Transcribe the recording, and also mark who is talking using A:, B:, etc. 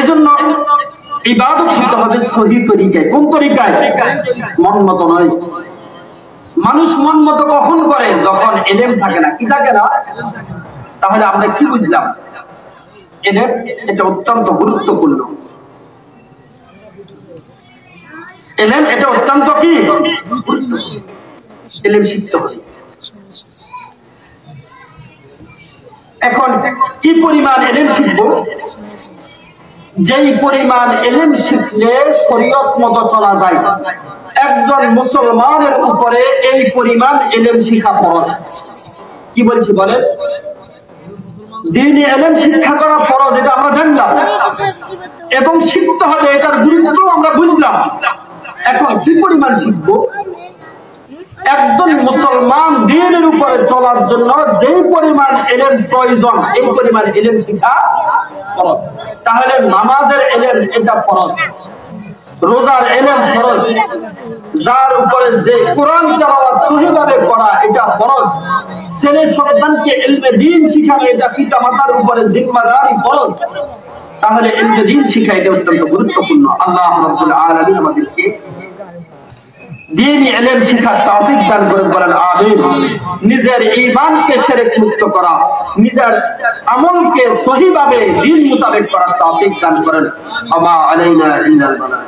A: এজন্য ইবাদত হতে হবে সহি তরিকায়। কোন তরিকায়? মন মতো নয়। মানুষ মন মতো কখন করে? যখন ইলম থাকে না। কি থাকে না? তাহলে আমরা কি বুঝলাম? ইলম এটা অত্যন্ত গুরুত্বপূর্ণ। ইলম এটা অত্যন্ত কি গুরুত্বপূর্ণ। ইলম শিখতে হবে। এখন কি পরিমাণ ইলম শিখবো? যেই পরিমাণ ইলম শিখলে শরীয়ত মতো চলা যায়, একজন মুসলমানের উপরে এই পরিমাণ ইলম শিখা ফরজ। কি বলছি বলেন? দ্বীনি ইলম শিক্ষা করা ফরজ, এটা আমরা জানলাম এবং শিখতে হবে, এটার গুরুত্ব আমরা বুঝলাম। এখন কি পরিমাণ শিখবো? একজন মুসলমান দ্বীনের উপরে চলার জন্য যে পরিমাণ ইলম প্রয়োজন, এই পরিমাণ ইলম শিখা ফরজ। তাহলে নামাজের ইলম এটা ফরজ, রোজার ইলম ফরজ, যার উপরে যে কোরআন তেলাওয়াত সহিভাবে করা এটা ফরজ, ছেলে সন্তানকে ইলমে দ্বীন শিখানো এটা পিতামাতার উপরে জিম্মাদারি ফরজ। তাহলে ইলমে দ্বীন শিখা এটা অত্যন্ত গুরুত্বপূর্ণ। আল্লাহ রাব্বুল আলামিন আমাদেরকে দ্বীনি ইলম শিখার তৌফিক দান করেন, বলেন আমিন। নিজের ঈমানকে শিরক মুক্ত করা, নিজের আমলকে সহিভাবে দ্বীন মোতাবেক করার তৌফিক দান করেন। আমা আলাইনা ইল্লাল বালাগ।